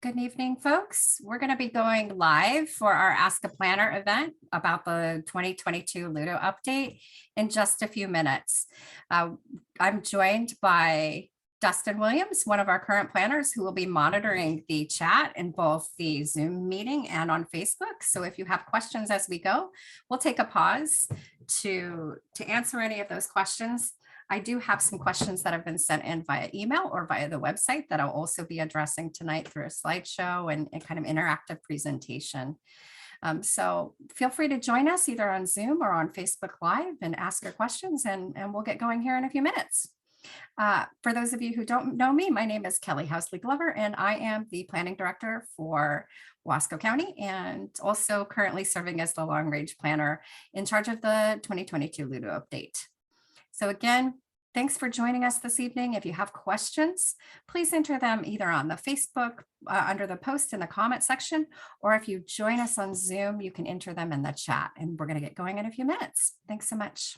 Good evening, folks. We're going to be going live for our Ask a Planner event about the 2022 LUDO update in just a few minutes. I'm joined by Dustin Williams, one of our current planners, who will be monitoring the chat in both the Zoom meeting and on Facebook. So if you have questions as we go, we'll take a pause to answer any of those questions. I do have some questions that have been sent in via email or via the website that I'll also be addressing tonight through a slideshow and kind of interactive presentation. So feel free to join us either on Zoom or on Facebook Live and ask your questions, and we'll get going here in a few minutes. For those of you who don't know me, my name is Kelly Housley Glover, and I am the planning director for Wasco County and also currently serving as the long range planner in charge of the 2022 LUDO update. So again, thanks for joining us this evening. If you have questions, please enter them either on the Facebook under the post in the comment section, or if you join us on Zoom, you can enter them in the chat, and we're going to get going in a few minutes. Thanks so much.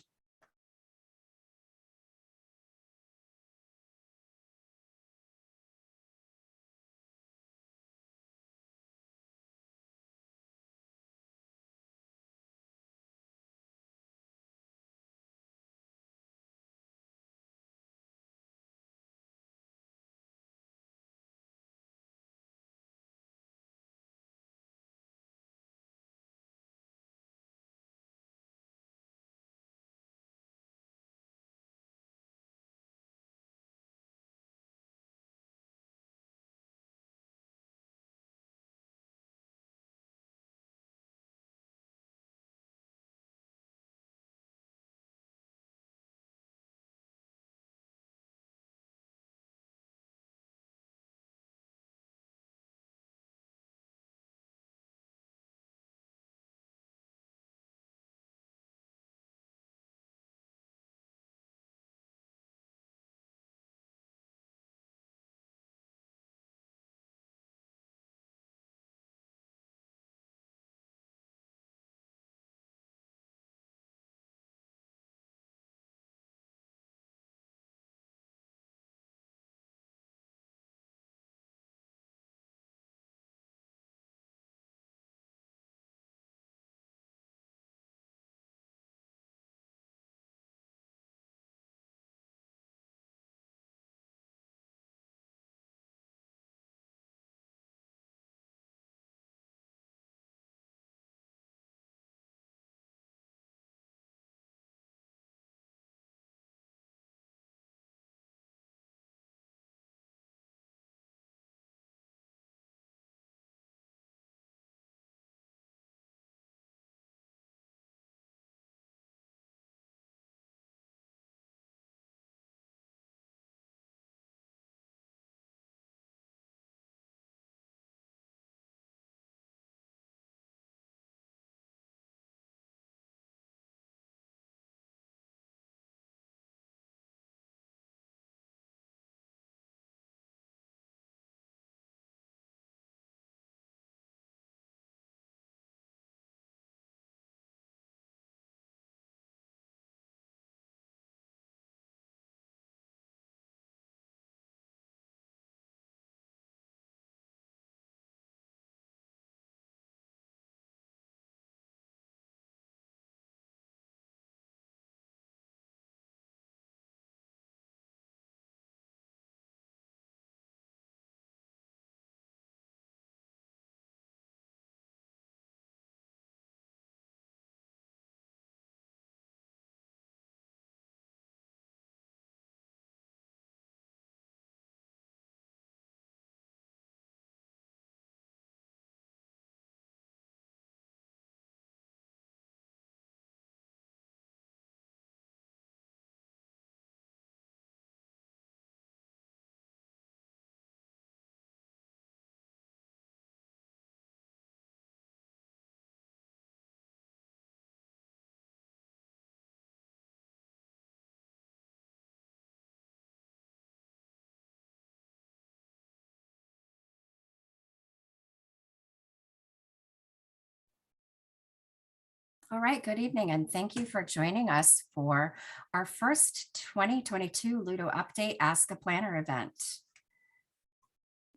All right, good evening, and thank you for joining us for our first 2022 LUDO Update Ask a Planner event.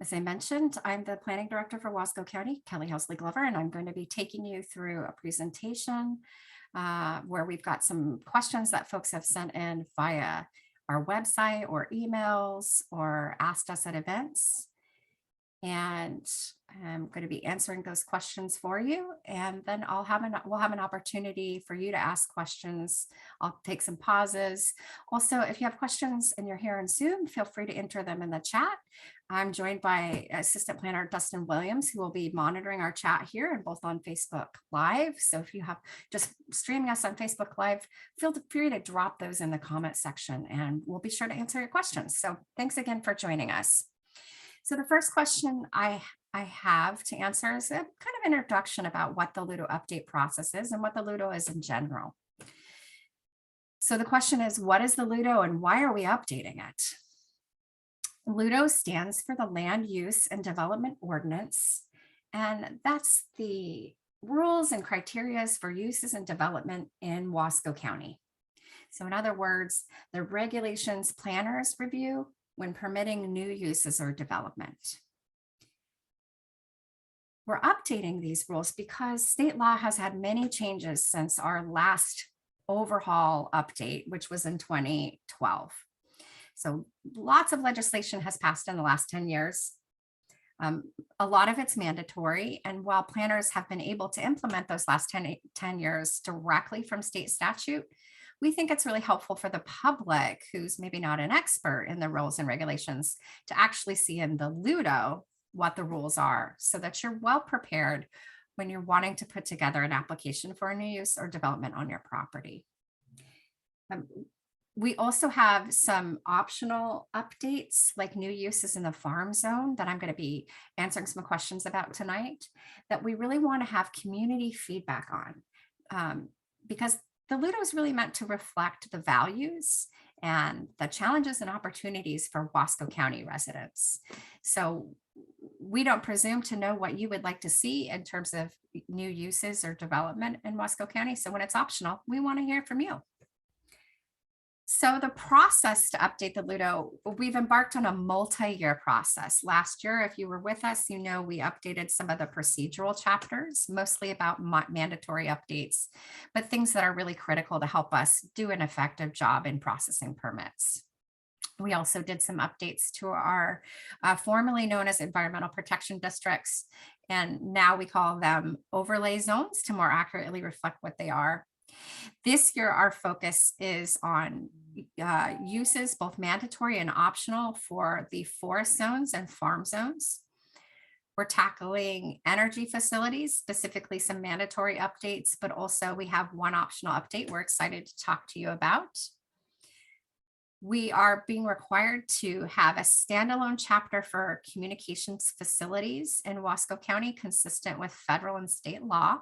As I mentioned, I'm the planning director for Wasco County, Kelly Housley Glover, and I'm going to be taking you through a presentation where we've got some questions that folks have sent in via our website or emails or asked us at events. And I'm going to be answering those questions for you. And then we'll have an opportunity for you to ask questions. I'll take some pauses. Also, if you have questions and you're here on Zoom, feel free to enter them in the chat. I'm joined by Assistant Planner Dustin Williams, who will be monitoring our chat here and both on Facebook Live. So if you have just streaming us on Facebook Live, feel free to drop those in the comment section and we'll be sure to answer your questions. So thanks again for joining us. So the first question I have to answer is a kind of introduction about what the LUDO update process is and what the LUDO is in general. So the question is, what is the LUDO and why are we updating it? LUDO stands for the Land Use and Development Ordinance, and that's the rules and criteria for uses and development in Wasco County. So in other words, the regulations planners review when permitting new uses or development. We're updating these rules because state law has had many changes since our last overhaul update, which was in 2012. So lots of legislation has passed in the last 10 years. A lot of it's mandatory. And while planners have been able to implement those last 10 years directly from state statute, we think it's really helpful for the public who's maybe not an expert in the rules and regulations to actually see in the LUDO what the rules are so that you're well prepared when you're wanting to put together an application for a new use or development on your property. We also have some optional updates like new uses in the farm zone that I'm going to be answering some questions about tonight that we really want to have community feedback on because the LUDO is really meant to reflect the values and the challenges and opportunities for Wasco County residents. So we don't presume to know what you would like to see in terms of new uses or development in Wasco County. So when it's optional, we want to hear from you. So the process to update the LUDO, we've embarked on a multi-year process. Last year, if you were with us, you know we updated some of the procedural chapters, mostly about mandatory updates, but things that are really critical to help us do an effective job in processing permits. We also did some updates to our formerly known as environmental protection districts, and now we call them overlay zones to more accurately reflect what they are. This year, our focus is on uses, both mandatory and optional, for the forest zones and farm zones. We're tackling energy facilities, specifically some mandatory updates, but also we have one optional update we're excited to talk to you about. We are being required to have a standalone chapter for communications facilities in Wasco County, consistent with federal and state law.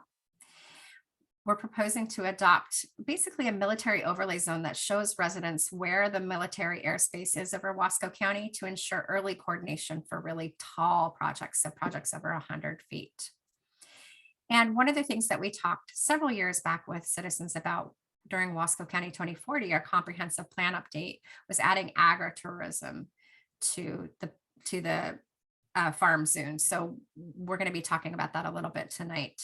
We're proposing to adopt basically a military overlay zone that shows residents where the military airspace is over Wasco County to ensure early coordination for really tall projects, so projects over 100 feet. And one of the things that we talked several years back with citizens about during Wasco County 2040, our comprehensive plan update, was adding agritourism to the farm zone. So we're going to be talking about that a little bit tonight.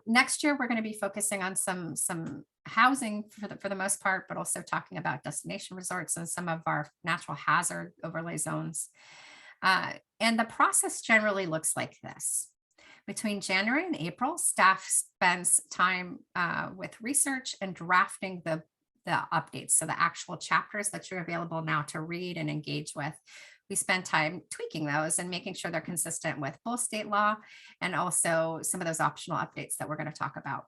Next year, we're going to be focusing on some housing for the most part, but also talking about destination resorts and some of our natural hazard overlay zones. And the process generally looks like this. Between January and April, staff spends time with research and drafting the updates, so the actual chapters that you're available now to read and engage with. We spend time tweaking those and making sure they're consistent with both state law and also some of those optional updates that we're going to talk about.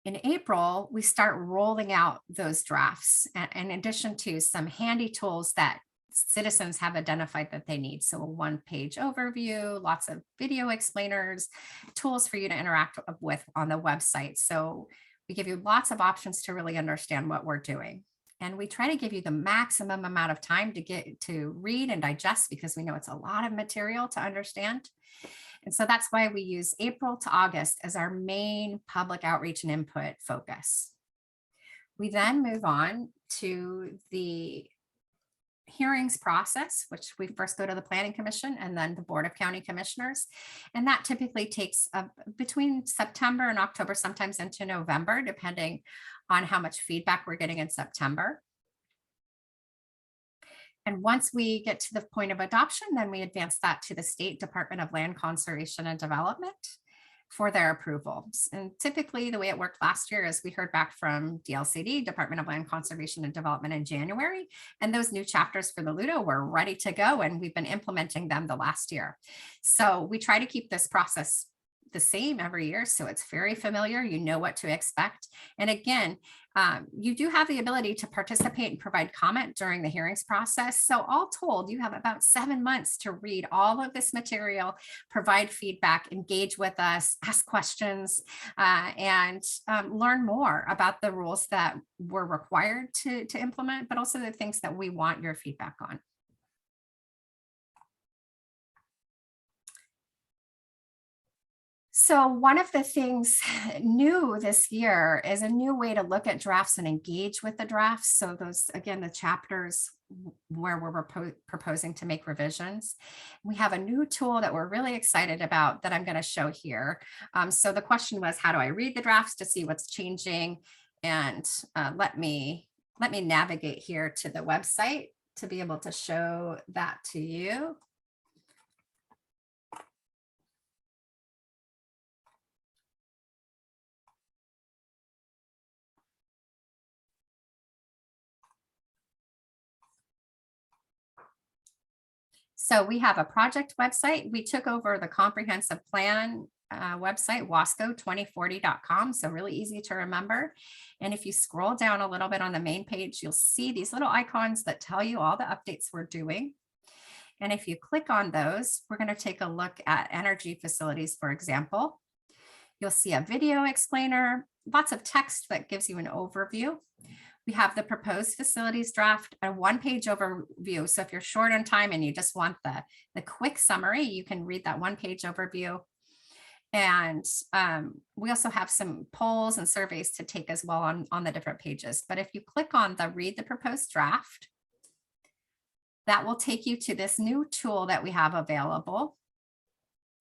In April, we start rolling out those drafts, in addition to some handy tools that citizens have identified that they need. So a one-page overview, lots of video explainers, tools for you to interact with on the website. So we give you lots of options to really understand what we're doing. And we try to give you the maximum amount of time to get to read and digest because we know it's a lot of material to understand. And so that's why we use April to August as our main public outreach and input focus. We then move on to the hearings process, which we first go to the Planning Commission and then the Board of County Commissioners. And that typically takes between September and October, sometimes into November, depending on how much feedback we're getting in September. And once we get to the point of adoption, then we advance that to the State Department of Land Conservation and Development for their approval. And typically the way it worked last year is we heard back from DLCD, Department of Land Conservation and Development, in January, and those new chapters for the LUDO were ready to go, and we've been implementing them the last year. So we try to keep this process the same every year, so it's very familiar. You know what to expect. And again, you do have the ability to participate and provide comment during the hearings process. So all told, you have about 7 months to read all of this material, provide feedback, engage with us, ask questions, and learn more about the rules that we're required to implement, but also the things that we want your feedback on. So one of the things new this year is a new way to look at drafts and engage with the drafts. So those, again, the chapters where we're proposing to make revisions. We have a new tool that we're really excited about that I'm going to show here. So the question was, how do I read the drafts to see what's changing? And let me navigate here to the website to be able to show that to you. So we have a project website. We took over the comprehensive plan website, wasco2040.com. So really easy to remember. And if you scroll down a little bit on the main page, you'll see these little icons that tell you all the updates we're doing. And if you click on those, we're going to take a look at energy facilities, for example. You'll see a video explainer, lots of text that gives you an overview. We have the proposed facilities draft, a one-page overview. So if you're short on time and you just want the quick summary, you can read that one-page overview. And we also have some polls and surveys to take as well on the different pages. But if you click on the read the proposed draft, that will take you to this new tool that we have available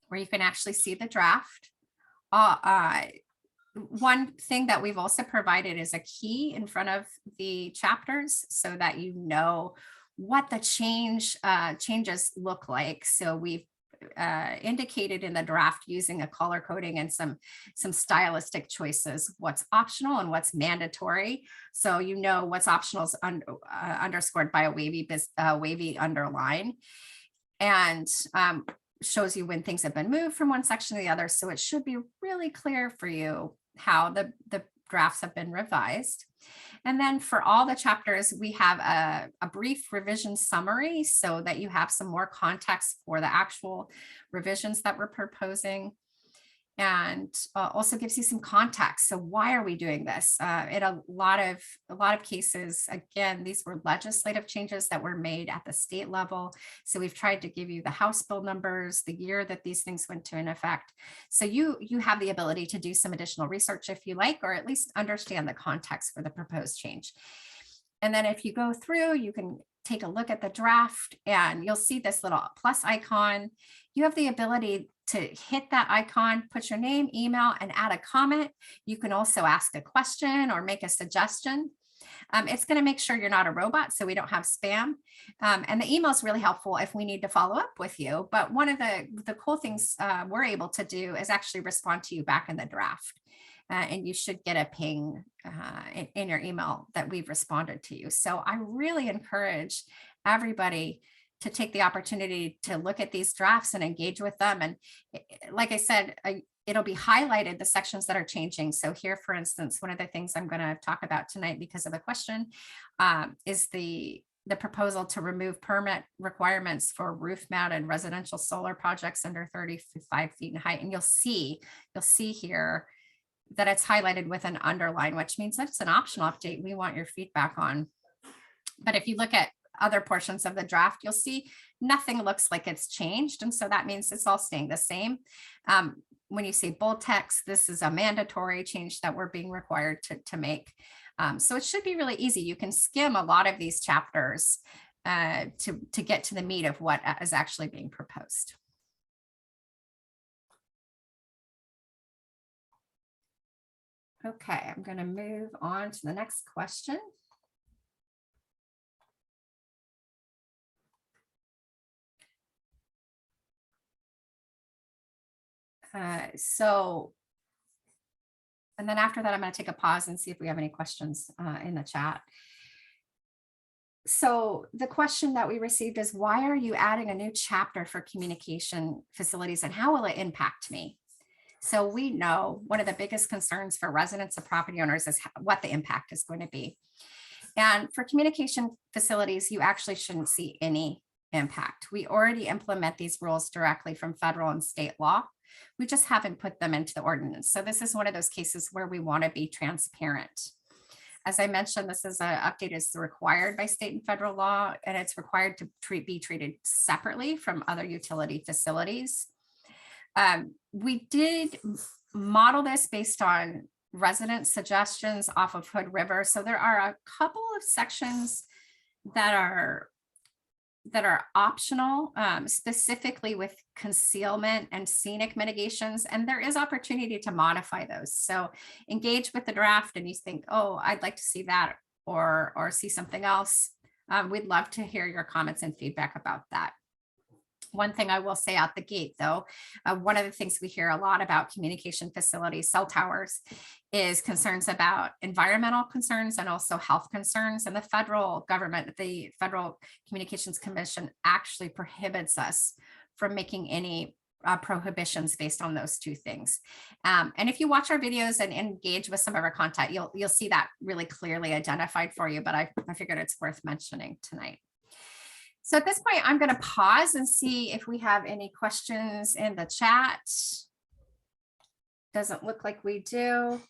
where you can actually see the draft. One thing that we've also provided is a key in front of the chapters so that you know what the changes look like. So we've indicated in the draft using a color coding and some stylistic choices, what's optional and what's mandatory. So you know what's optional is underscored by a wavy underline, and shows you when things have been moved from one section to the other. So it should be really clear for you how the drafts have been revised. And then for all the chapters, we have a brief revision summary so that you have some more context for the actual revisions that we're proposing. And also gives you some context. So why are we doing this? In a lot of cases, again, these were legislative changes that were made at the state level. So we've tried to give you the House bill numbers, the year that these things went into effect. So you have the ability to do some additional research if you like, or at least understand the context for the proposed change. And then if you go through, you can take a look at the draft and you'll see this little plus icon. You have the ability to hit that icon, put your name, email, and add a comment. You can also ask a question or make a suggestion. It's going to make sure you're not a robot, so we don't have spam. And the email is really helpful if we need to follow up with you. But one of the cool things we're able to do is actually respond to you back in the draft. And you should get a ping in your email that we've responded to you. So I really encourage everybody to take the opportunity to look at these drafts and engage with them. And like I said, it'll be highlighted, the sections that are changing. So here, for instance, one of the things I'm going to talk about tonight because of the question is the proposal to remove permit requirements for roof mounted residential solar projects under 35 feet in height. And you'll see here that it's highlighted with an underline, which means that's an optional update we want your feedback on. But if you look at other portions of the draft, you'll see nothing looks like it's changed. And so that means it's all staying the same. When you see bold text, this is a mandatory change that we're being required to make. So it should be really easy. You can skim a lot of these chapters to get to the meat of what is actually being proposed. Okay, I'm going to move on to the next question. And then after that, I'm going to take a pause and see if we have any questions in the chat. So the question that we received is, why are you adding a new chapter for communication facilities and how will it impact me? So we know one of the biggest concerns for residents and property owners is what the impact is going to be. And for communication facilities, you actually shouldn't see any impact. We already implement these rules directly from federal and state law. We just haven't put them into the ordinance. So this is one of those cases where we want to be transparent. As I mentioned, this is an update is required by state and federal law, and it's required to be treated separately from other utility facilities. We did model this based on resident suggestions off of Hood River. So there are a couple of sections that are optional, specifically with concealment and scenic mitigations, and there is opportunity to modify those. So engage with the draft and you think, oh, I'd like to see that or see something else. We'd love to hear your comments and feedback about that. One thing I will say out the gate, though, one of the things we hear a lot about communication facilities, cell towers, is concerns about environmental concerns and also health concerns. And the federal government, the Federal Communications Commission, actually prohibits us from making any prohibitions based on those two things. And if you watch our videos and engage with some of our content, you'll see that really clearly identified for you. But I figured it's worth mentioning tonight. So at this point, I'm going to pause and see if we have any questions in the chat. Doesn't look like we do.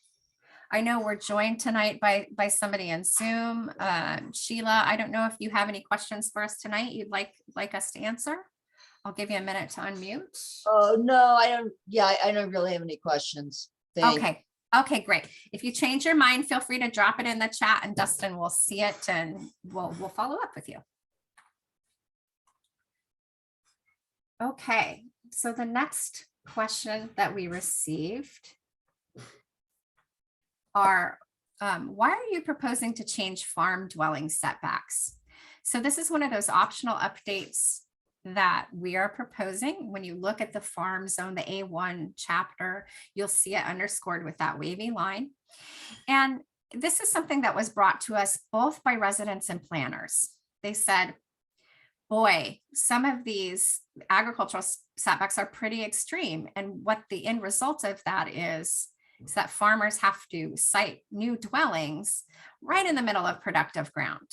I know we're joined tonight by somebody in Zoom. Sheila, I don't know if you have any questions for us tonight you'd like us to answer. I'll give you a minute to unmute. Oh, no, I don't. Yeah, I don't really have any questions. Okay. Okay, great. If you change your mind, feel free to drop it in the chat and Dustin will see it and we'll follow up with you. Okay, so the next question that we received are, why are you proposing to change farm dwelling setbacks? So this is one of those optional updates that we are proposing. When you look at the farm zone, the A1 chapter, you'll see it underscored with that wavy line. And this is something that was brought to us both by residents and planners. They said, boy, some of these agricultural setbacks are pretty extreme. And what the end result of that is that farmers have to site new dwellings right in the middle of productive ground.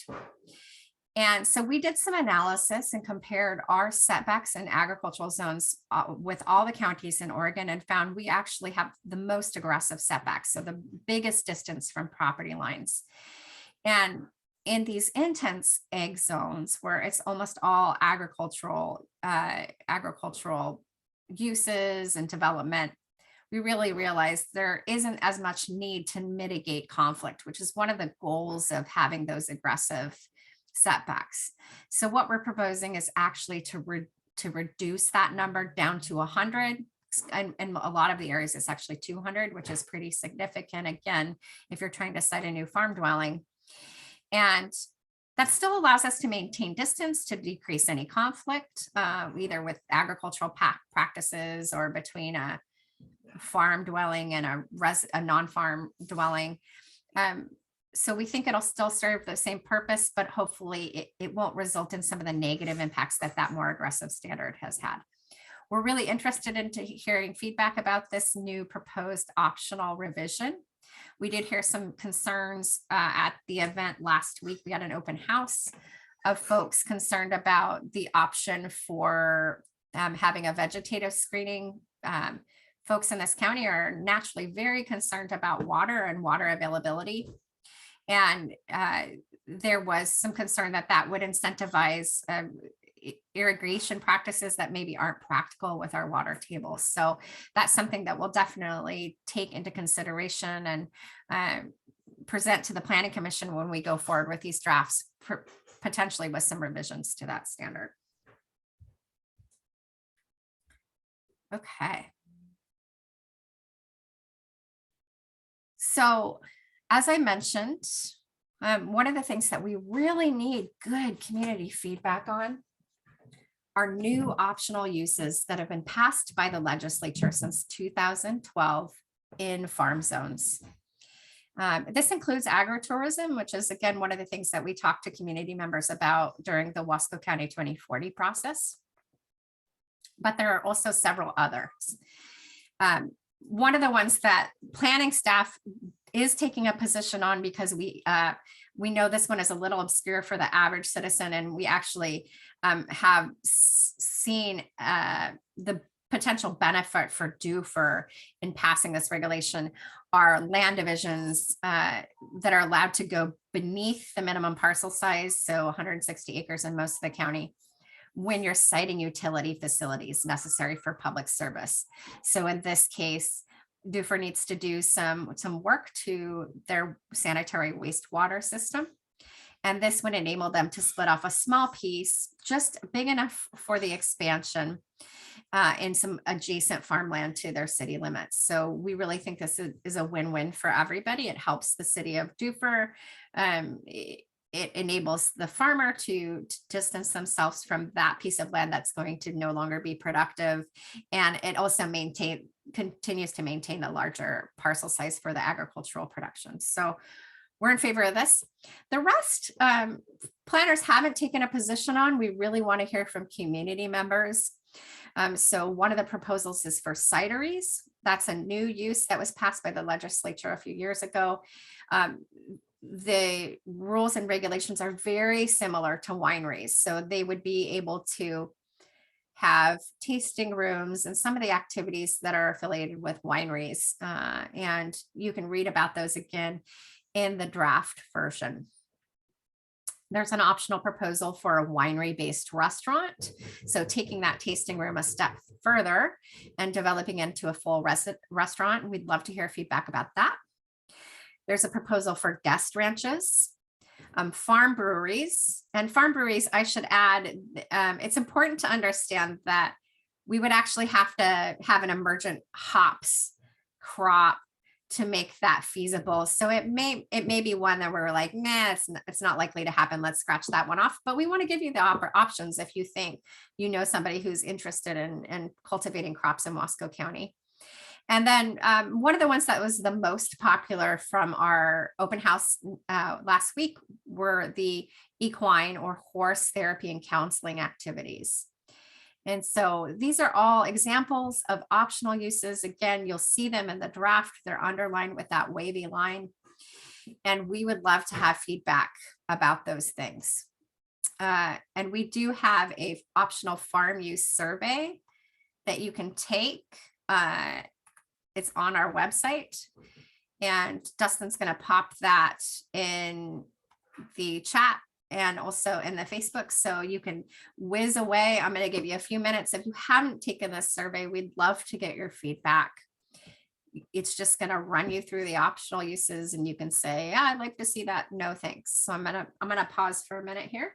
And so we did some analysis and compared our setbacks in agricultural zones with all the counties in Oregon and found we actually have the most aggressive setbacks. So the biggest distance from property lines. And in these intense ag zones where it's almost all agricultural uses and development, we really realized there isn't as much need to mitigate conflict, which is one of the goals of having those aggressive setbacks. So what we're proposing is actually to reduce that number down to 100. And a lot of the areas it's actually 200, which is pretty significant. Again, if you're trying to site a new farm dwelling. And that still allows us to maintain distance to decrease any conflict, either with agricultural practices or between a farm dwelling and a non-farm dwelling. So we think it'll still serve the same purpose, but hopefully it won't result in some of the negative impacts that more aggressive standard has had. We're really interested in hearing feedback about this new proposed optional revision. We did hear some concerns at the event last week. We had an open house of folks concerned about the option for having a vegetative screening. Folks in this county are naturally very concerned about water and water availability. And there was some concern that would incentivize irrigation practices that maybe aren't practical with our water tables. So that's something that we'll definitely take into consideration and present to the Planning Commission when we go forward with these drafts, potentially with some revisions to that standard. Okay. So as I mentioned, one of the things that we really need good community feedback on are new optional uses that have been passed by the legislature since 2012 in farm zones. This includes agritourism, which is, again, one of the things that we talk to community members about during the Wasco County 2040 process. But there are also several others. One of the ones that planning staff is taking a position on, because we know this one is a little obscure for the average citizen, and we actually have seen the potential benefit for DUFR in passing this regulation, are land divisions that are allowed to go beneath the minimum parcel size, so 160 acres in most of the county, when you're citing utility facilities necessary for public service. So in this case, DUFR needs to do some work to their sanitary wastewater system. And this would enable them to split off a small piece, just big enough for the expansion in some adjacent farmland to their city limits. So we really think this is a win-win for everybody. It helps the city of DUFR. It enables the farmer to distance themselves from that piece of land that's going to no longer be productive. And it also continues to maintain a larger parcel size for the agricultural production. So we're in favor of this. The rest, planners haven't taken a position on. We really want to hear from community members. So one of the proposals is for cideries. That's a new use that was passed by the legislature a few years ago. The rules and regulations are very similar to wineries. So they would be able to have tasting rooms and some of the activities that are affiliated with wineries. And you can read about those again in the draft version. There's an optional proposal for a winery-based restaurant. So taking that tasting room a step further and developing into a full restaurant. We'd love to hear feedback about that. There's a proposal for guest ranches, farm breweries. And farm breweries, I should add, it's important to understand that we would actually have to have an emergent hops crop to make that feasible. So it may be one that we're like, nah, it's not likely to happen. Let's scratch that one off. But we want to give you the options if you think you know somebody who's interested in cultivating crops in Wasco County. And then one of the ones that was the most popular from our open house last week were the equine or horse therapy and counseling activities. And so these are all examples of optional uses. Again, you'll see them in the draft. They're underlined with that wavy line. And we would love to have feedback about those things. And we do have a optional farm use survey that you can take. It's on our website, and Dustin's going to pop that in the chat and also in the Facebook, so you can whiz away. I'm going to give you a few minutes. If you haven't taken this survey, we'd love to get your feedback. It's just going to run you through the optional uses, and you can say, yeah, I'd like to see that. No, thanks. So I'm going to pause for a minute here.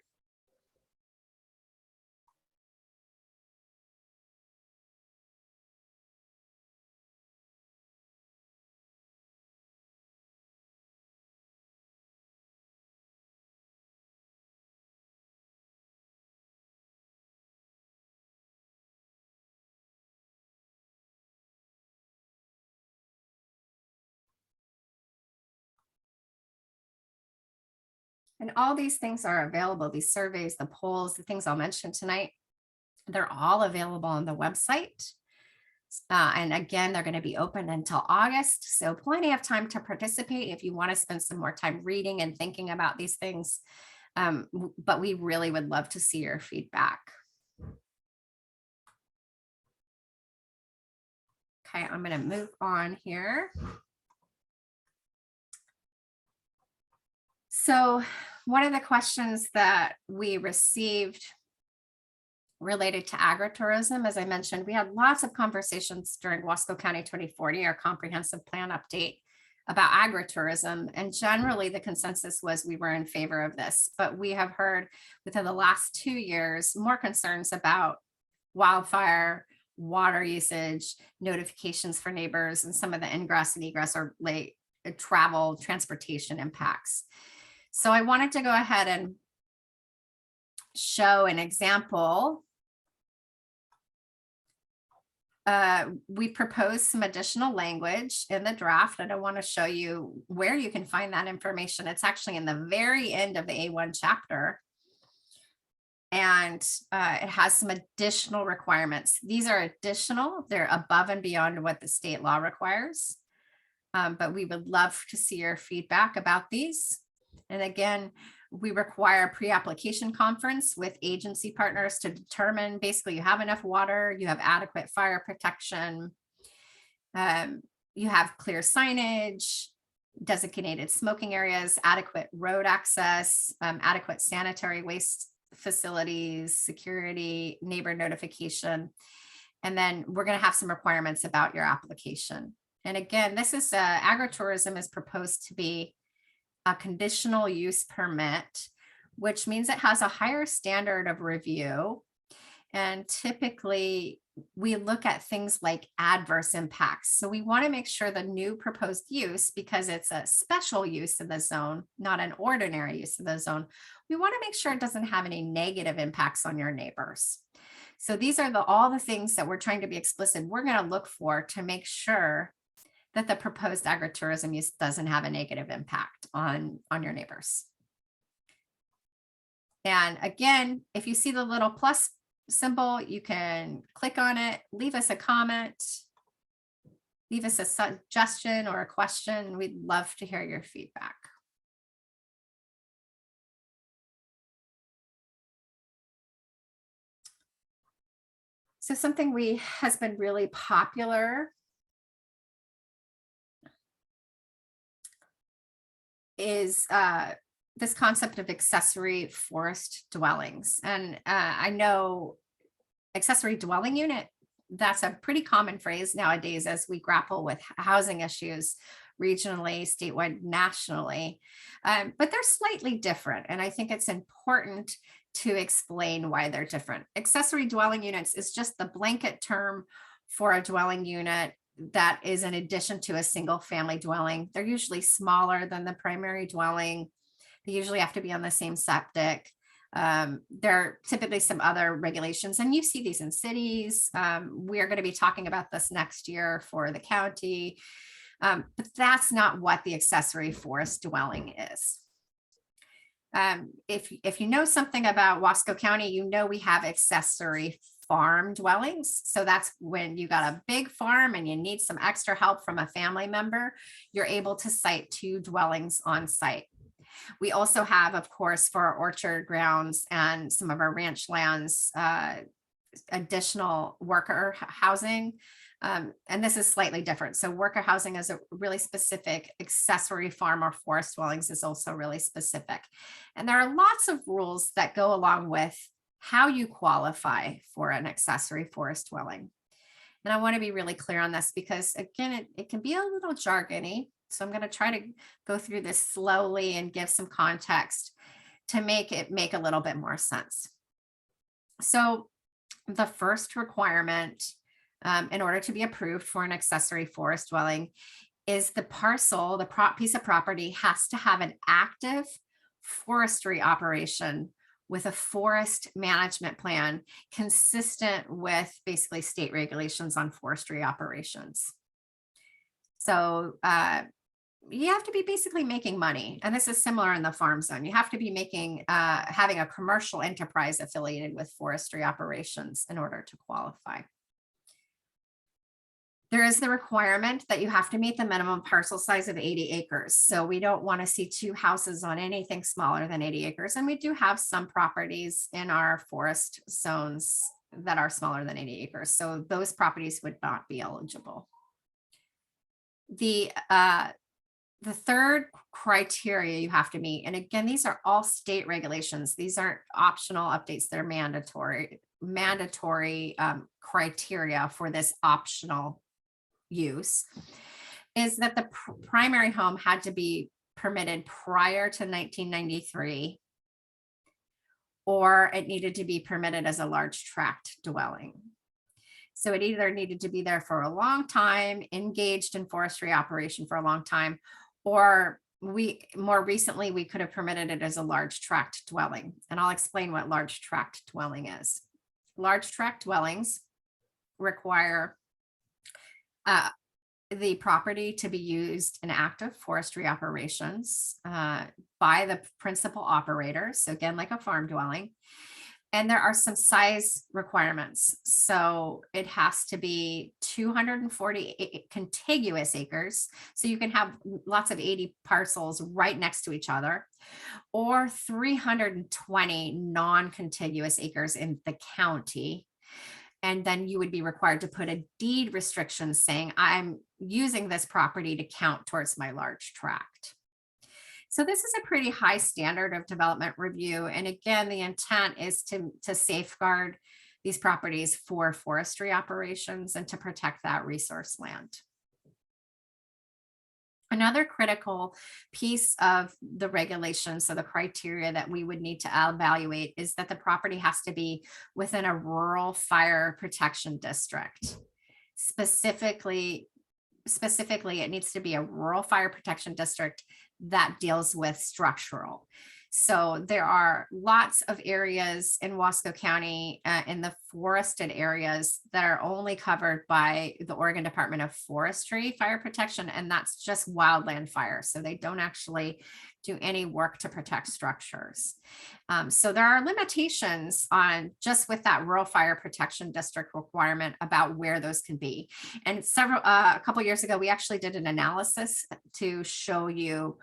And all these things are available, these surveys, the polls, the things I'll mention tonight, they're all available on the website. And again, they're going to be open until August. So plenty of time to participate if you want to spend some more time reading and thinking about these things. But we really would love to see your feedback. Okay, I'm going to move on here. So one of the questions that we received related to agritourism, as I mentioned, we had lots of conversations during Wasco County 2040, our comprehensive plan update, about agritourism. And generally the consensus was we were in favor of this, but we have heard within the last 2 years, more concerns about wildfire, water usage, notifications for neighbors, and some of the ingress and egress or late travel transportation impacts. So I wanted to go ahead and show an example. We proposed some additional language in the draft, and I want to show you where you can find that information. It's actually in the very end of the A1 chapter. And it has some additional requirements. These are additional, they're above and beyond what the state law requires. But we would love to see your feedback about these. And again, we require a pre-application conference with agency partners to determine basically you have enough water, you have adequate fire protection, you have clear signage, designated smoking areas, adequate road access, adequate sanitary waste facilities, security, neighbor notification. And then we're going to have some requirements about your application. And again, this is agritourism is proposed to be a conditional use permit, which means it has a higher standard of review. And typically we look at things like adverse impacts. So we want to make sure the new proposed use, because it's a special use of the zone, not an ordinary use of the zone, we want to make sure it doesn't have any negative impacts on your neighbors. So these are all the things that we're trying to be explicit. We're going to look for to make sure that the proposed agritourism use doesn't have a negative impact on your neighbors. And again, if you see the little plus symbol, you can click on it, leave us a comment, leave us a suggestion or a question. We'd love to hear your feedback. So something has been really popular is this concept of accessory forest dwellings. And I know accessory dwelling unit, that's a pretty common phrase nowadays as we grapple with housing issues regionally, statewide, nationally, but they're slightly different. And I think it's important to explain why they're different. Accessory dwelling units is just the blanket term for a dwelling unit that is in addition to a single family dwelling. They're usually smaller than the primary dwelling. They usually have to be on the same septic. There are typically some other regulations, and you see these in cities. We are going to be talking about this next year for the county, but that's not what the accessory forest dwelling is. If you know something about Wasco County, you know we have accessory farm dwellings. So that's when you got a big farm and you need some extra help from a family member, you're able to site 2 dwellings on site. We also have, of course, for our orchard grounds and some of our ranch lands, additional worker housing. And this is slightly different. So worker housing is a really specific. Accessory farm or forest dwellings is also really specific. And there are lots of rules that go along with how you qualify for an accessory forest dwelling. And I want to be really clear on this because, again, it can be a little jargony. So I'm going to try to go through this slowly and give some context to make it make a little bit more sense. So the first requirement in order to be approved for an accessory forest dwelling is the parcel, the piece of property has to have an active forestry operation with a forest management plan consistent with basically state regulations on forestry operations. So you have to be basically making money. And this is similar in the farm zone. You have to be making, having a commercial enterprise affiliated with forestry operations in order to qualify. There is the requirement that you have to meet the minimum parcel size of 80 acres. So we don't want to see 2 houses on anything smaller than 80 acres. And we do have some properties in our forest zones that are smaller than 80 acres. So those properties would not be eligible. The third criteria you have to meet, and again, these are all state regulations. These aren't optional updates. They're mandatory criteria for this optional use, is that the primary home had to be permitted prior to 1993, or it needed to be permitted as a large tract dwelling. So it either needed to be there for a long time, engaged in forestry operation for a long time, or more recently, we could have permitted it as a large tract dwelling. And I'll explain what large tract dwelling is. Large tract dwellings require the property to be used in active forestry operations by the principal operator. So again, like a farm dwelling. And there are some size requirements. So it has to be 240 contiguous acres. So you can have lots of 80 parcels right next to each other, or 320 non-contiguous acres in the county. And then you would be required to put a deed restriction saying, I'm using this property to count towards my large tract. So this is a pretty high standard of development review. And again, the intent is to safeguard these properties for forestry operations and to protect that resource land. Another critical piece of the regulations, so the criteria that we would need to evaluate, is that the property has to be within a rural fire protection district. Specifically, it needs to be a rural fire protection district that deals with structural. So there are lots of areas in Wasco County in the forested areas that are only covered by the Oregon Department of Forestry fire protection, and that's just wildland fire. So they don't actually do any work to protect structures. So there are limitations on just with that rural fire protection district requirement about where those can be. And a couple years ago, we actually did an analysis to show you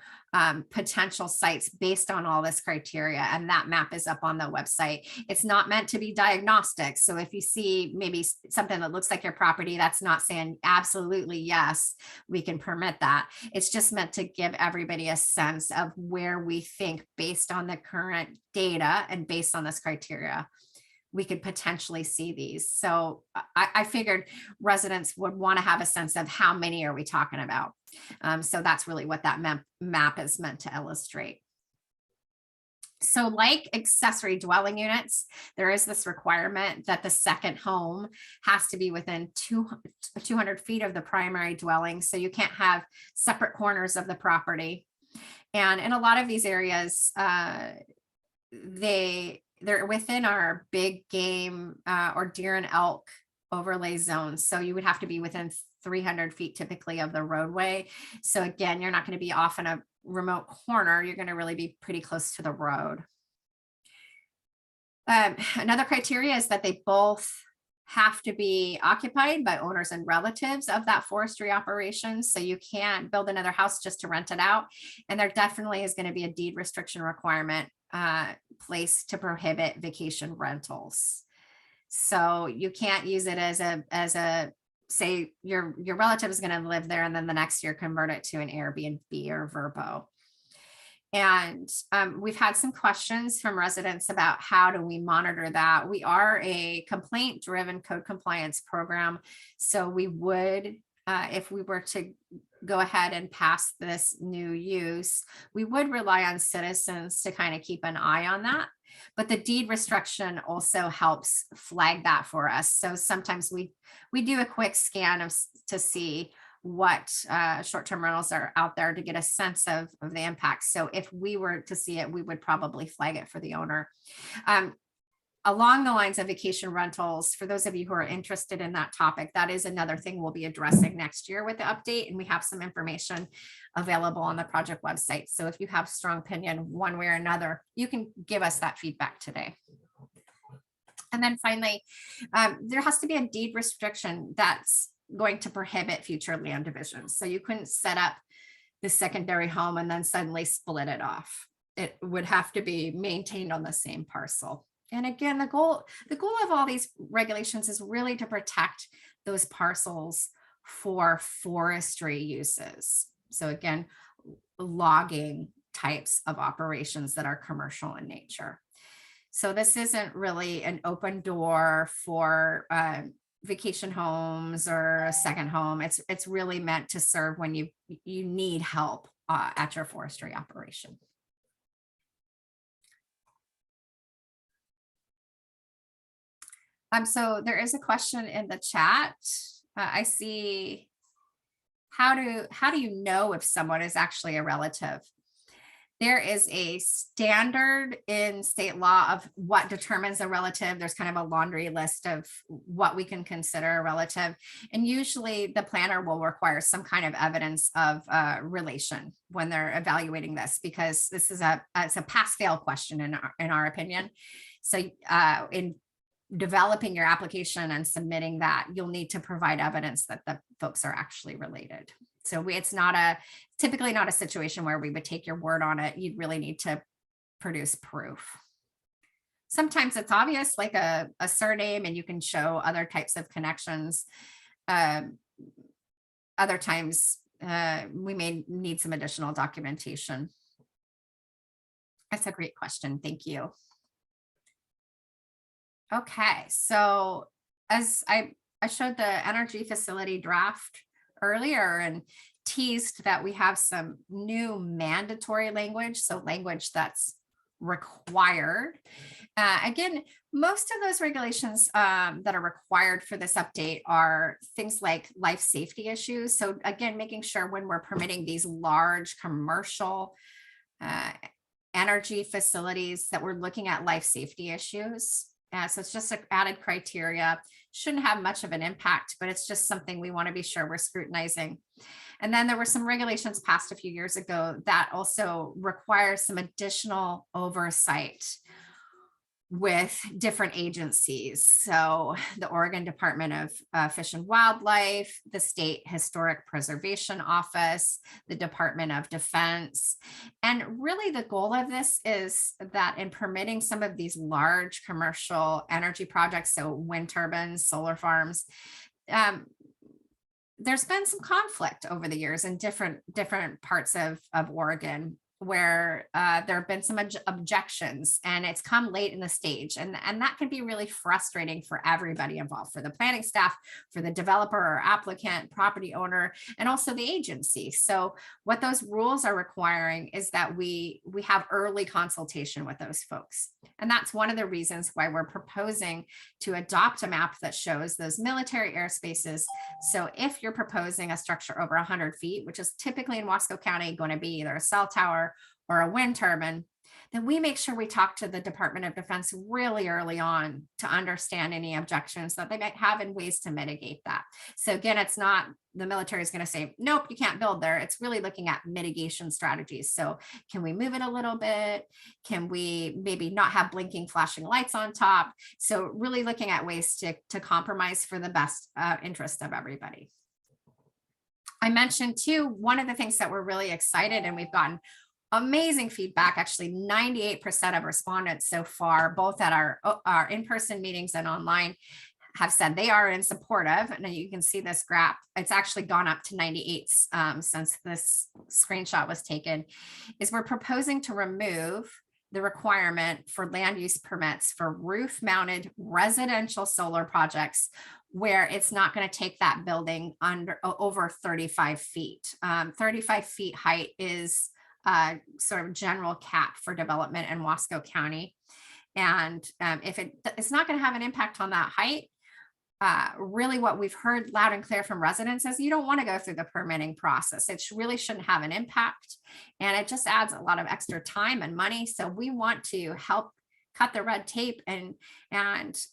potential sites based on all this criteria. And that map is up on the website. It's not meant to be diagnostic. So if you see maybe something that looks like your property, that's not saying absolutely, yes, we can permit that. It's just meant to give everybody a sense of where we think based on the current data and based on this criteria, we could potentially see these. So I figured residents would want to have a sense of how many are we talking about. So that's really what that map is meant to illustrate. So like accessory dwelling units, there is this requirement that the second home has to be within 200 feet of the primary dwelling. So you can't have separate corners of the property. And in a lot of these areas, they're within our big game or deer and elk overlay zones. So you would have to be within 300 feet typically of the roadway. So again, you're not going to be off in a remote corner. You're going to really be pretty close to the road. Another criteria is that they both have to be occupied by owners and relatives of that forestry operation. So you can't build another house just to rent it out. And there definitely is going to be a deed restriction requirement placed to prohibit vacation rentals. So you can't use it as a say your relative is going to live there and then the next year convert it to an Airbnb or Verbo. And we've had some questions from residents about how do we monitor that. We are a complaint-driven code compliance program. So we would, if we were to go ahead and pass this new use, we would rely on citizens to kind of keep an eye on that. But the deed restriction also helps flag that for us. So sometimes we do a quick scan to see what short-term rentals are out there to get a sense of the impact. So if we were to see it, we would probably flag it for the owner. Along the lines of vacation rentals, for those of you who are interested in that topic, that is another thing we'll be addressing next year with the update. And we have some information available on the project website. So if you have strong opinion one way or another, you can give us that feedback today. And then finally, there has to be a deed restriction that's going to prohibit future land divisions. So you couldn't set up the secondary home and then suddenly split it off. It would have to be maintained on the same parcel. And again, the goal of all these regulations is really to protect those parcels for forestry uses. So again, logging types of operations that are commercial in nature. So this isn't really an open door for vacation homes or a second home. It's really meant to serve when you need help at your forestry operation. So there is a question in the chat. I see, how do you know if someone is actually a relative? There is a standard in state law of what determines a relative. There's kind of a laundry list of what we can consider a relative. And usually the planner will require some kind of evidence of relation when they're evaluating this, because this is it's a pass fail question in our opinion. So in developing your application and submitting that, you'll need to provide evidence that the folks are actually related. So it's typically not a situation where we would take your word on it. You'd really need to produce proof. Sometimes it's obvious, like a surname, and you can show other types of connections. Other times we may need some additional documentation. That's a great question. Thank you. Okay, so as I showed the energy facility draft earlier and teased that we have some new mandatory language, so language that's required. Again, most of those regulations that are required for this update are things like life safety issues. So again, making sure when we're permitting these large commercial energy facilities that we're looking at life safety issues. So it's just an added criteria. Shouldn't have much of an impact, but it's just something we want to be sure we're scrutinizing. And then there were some regulations passed a few years ago that also require some additional oversight with different agencies. So the Oregon Department of Fish and Wildlife, the State Historic Preservation Office, the Department of Defense. And really the goal of this is that in permitting some of these large commercial energy projects, so wind turbines, solar farms, there's been some conflict over the years in different parts of Oregon, where there have been some objections, and it's come late in the stage, and that can be really frustrating for everybody involved, for the planning staff, for the developer or applicant, property owner, and also the agency. So what those rules are requiring is that we have early consultation with those folks. And that's one of the reasons why we're proposing to adopt a map that shows those military airspaces. So if you're proposing a structure over 100 feet, which is typically in Wasco County going to be either a cell tower or a wind turbine, then we make sure we talk to the Department of Defense really early on to understand any objections that they might have and ways to mitigate that. So again, it's not the military is going to say, nope, you can't build there. It's really looking at mitigation strategies. So can we move it a little bit? Can we maybe not have blinking flashing lights on top? So really looking at ways to compromise for the best interest of everybody. I mentioned too, one of the things that we're really excited, and we've gotten amazing feedback, actually 98% of respondents so far, both at our in-person meetings and online, have said they are in support of, and you can see this graph, it's actually gone up to 98 since this screenshot was taken, is we're proposing to remove the requirement for land use permits for roof mounted residential solar projects where it's not going to take that building over 35 feet. 35 feet height is sort of general cap for development in Wasco County. And if it's not going to have an impact on that height, really what we've heard loud and clear from residents is you don't want to go through the permitting process. It really shouldn't have an impact, and it just adds a lot of extra time and money. So we want to help cut the red tape and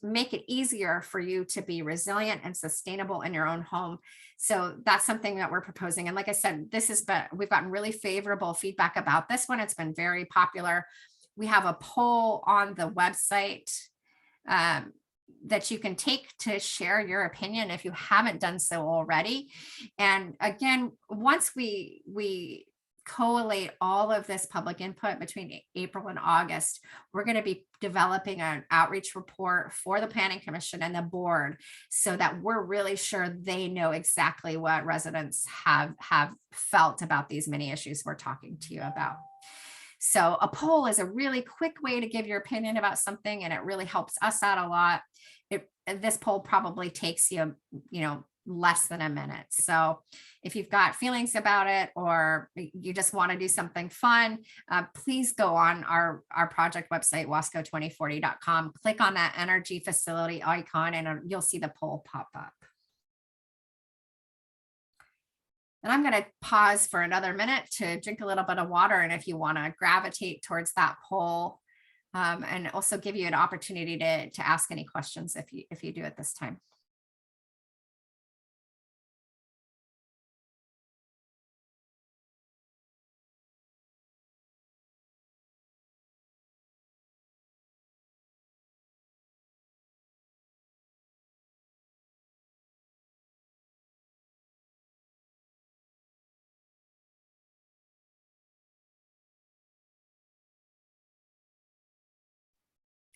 make it easier for you to be resilient and sustainable in your own home. So that's something that we're proposing. And like I said, we've gotten really favorable feedback about this one. It's been very popular. We have a poll on the website that you can take to share your opinion if you haven't done so already. And again, once we collate all of this public input between April and August, we're going to be developing an outreach report for the Planning Commission and the board so that we're really sure they know exactly what residents have felt about these many issues we're talking to you about. So a poll is a really quick way to give your opinion about something, and it really helps us out a lot. It this poll probably takes you, less than a minute. So if you've got feelings about it, or you just want to do something fun, please go on our project website, wasco2040.com, click on that energy facility icon, and you'll see the poll pop up. And I'm going to pause for another minute to drink a little bit of water. And if you want to gravitate towards that poll, and also give you an opportunity to ask any questions if you do at this time.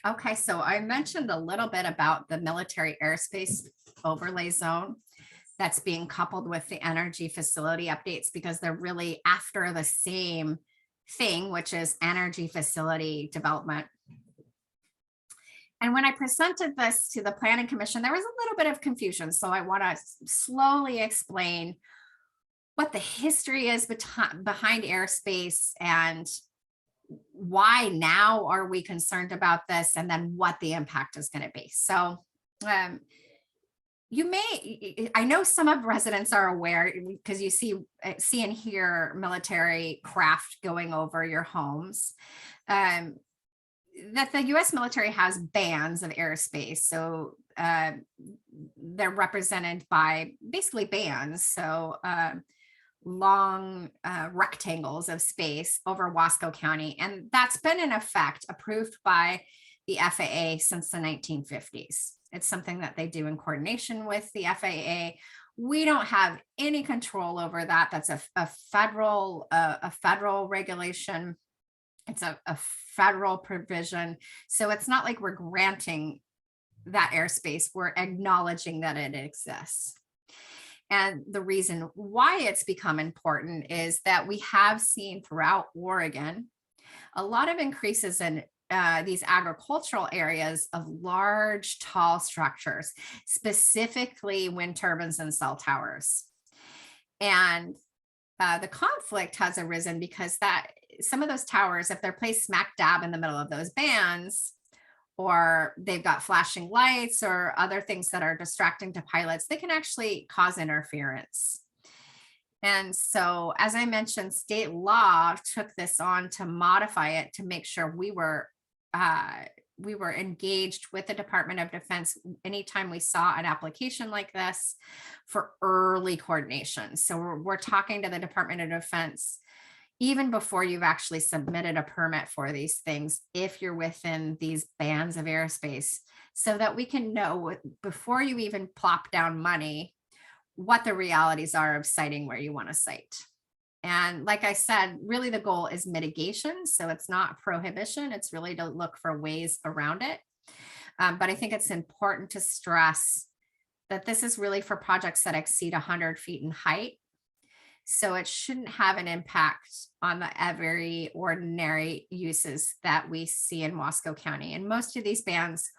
Okay, so I mentioned a little bit about the military airspace overlay zone that's being coupled with the energy facility updates, because they're really after the same thing, which is energy facility development. And when I presented this to the Planning Commission, there was a little bit of confusion. So I want to slowly explain what the history is behind airspace, and why now are we concerned about this, and then what the impact is going to be. So I know some of residents are aware, because you see and hear military craft going over your homes, that the U.S. military has bands of airspace. So they're represented by basically bands. So long rectangles of space over Wasco County. And that's been in effect, approved by the FAA since the 1950s. It's something that they do in coordination with the FAA. We don't have any control over that. That's a federal regulation. It's a federal provision. So it's not like we're granting that airspace. We're acknowledging that it exists. And the reason why it's become important is that we have seen throughout Oregon a lot of increases in these agricultural areas of large, tall structures, specifically wind turbines and cell towers. And the conflict has arisen because some of those towers, if they're placed smack dab in the middle of those bands, or they've got flashing lights or other things that are distracting to pilots, they can actually cause interference. And so, as I mentioned, state law took this on to modify it to make sure we were engaged with the Department of Defense anytime we saw an application like this for early coordination. So we're talking to the Department of Defense even before you've actually submitted a permit for these things, if you're within these bands of airspace, so that we can know before you even plop down money, what the realities are of siting where you want to site. And like I said, really the goal is mitigation. So it's not prohibition. It's really to look for ways around it. But I think it's important to stress that this is really for projects that exceed 100 feet in height. So it shouldn't have an impact on the very ordinary uses that we see in Wasco County. And most of these bands,